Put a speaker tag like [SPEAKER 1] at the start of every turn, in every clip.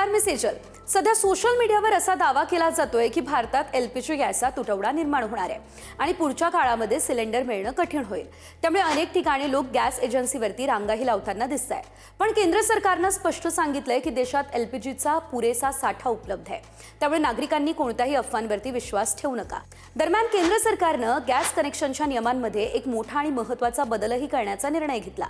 [SPEAKER 1] नमस्कार मी सेजल। सध्या सोशल मीडियावर असा दावा केला जातोय की भारतात एलपीजी गॅसचा तुटवडा निर्माण होणार आहे आणि पुढच्या काळामध्ये सिलेंडर मिळणं कठीण होईल। त्यामुळे अनेक ठिकाणी लोक गॅस एजन्सीवरती रांगाही लावताना दिसताय। पण केंद्र सरकारनं स्पष्ट सांगितलंय की देशात एलपीजीचा पुरेसा साठा उपलब्ध आहे। त्यामुळे नागरिकांनी कोणत्याही अफवांवरती विश्वास ठेवू नका। दरम्यान केंद्र सरकारनं गॅस कनेक्शनच्या नियमांमध्ये एक मोठा आणि महत्त्वाचा बदलही करण्याचा निर्णय घेतला।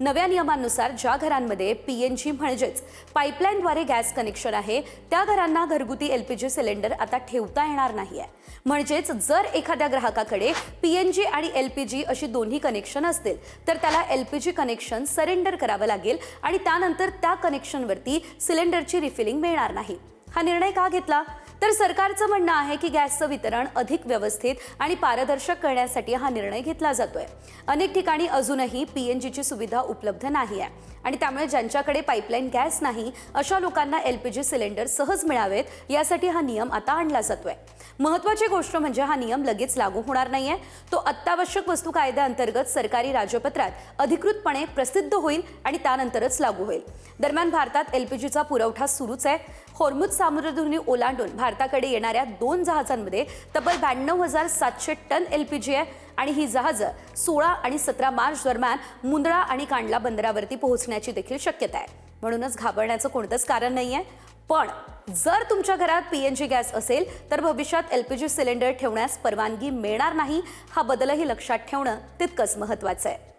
[SPEAKER 1] नव्या नियमांनुसार ज्या घरांमध्ये पीएनजी म्हणजेच पाईपलाईनद्वारे गॅस कनेक्शन आहे त्या घरांना घरगुती एलपीजी सिलेंडर आता ठेवता येणार नाहीये। म्हणजेच जर एखाद्या ग्राहकाकडे पीएनजी आणि एलपीजी अशी दोन्ही कनेक्शन असतील तर त्याला एलपीजी कनेक्शन सरेंडर करावं लागेल आणि त्यानंतर त्या कनेक्शनवरती सिलेंडरची रिफिलिंग मिळणार नाही। हा निर्णय का घेतला तर सरकारचं म्हणणं आहे की गॅसचं वितरण अधिक व्यवस्थित आणि पारदर्शक करण्यासाठी हा निर्णय घेतला जातोय। अनेक ठिकाणी अजूनही पीएनजीची सुविधा उपलब्ध नाही आहे आणि त्यामुळे ज्यांच्याकडे पाईपलाईन गॅस नाही अशा लोकांना एलपीजी सिलेंडर सहज मिळावेत यासाठी हा नियम आता आणला जातोय। महत्त्वाची गोष्ट म्हणजे हा नियम लगेच लागू होणार नाहीये, तो अत्यावश्यक वस्तू कायद्याअंतर्गत सरकारी राजपत्रात अधिकृतपणे प्रसिद्ध होईल आणि त्यानंतरच लागू होईल। दरम्यान भारतात एलपीजीचा पुरवठा सुरूच आहे। होर्मुझ सामुद्रधुनी ओलांडून भारताकडे येणाऱ्या 2 जहाजांमध्ये तब्बल 92,700 टन एलपीजी आहे आणि ही जहाजं 16 आणि 17 मार्च दरम्यान मुंद्रा आणि कांडला बंदरावरती पोहोचण्याची देखील शक्यता आहे। म्हणूनच घाबरण्याचं कोणतंच कारण नाहीये। पण जर तुमच्या घरात पीएनजी गॅस असेल तर भविष्यात एलपीजी सिलेंडर ठेवण्यास परवानगी मिळणार नाही। हा बदलही लक्षात ठेवणं तितकंच महत्त्वाचं आहे।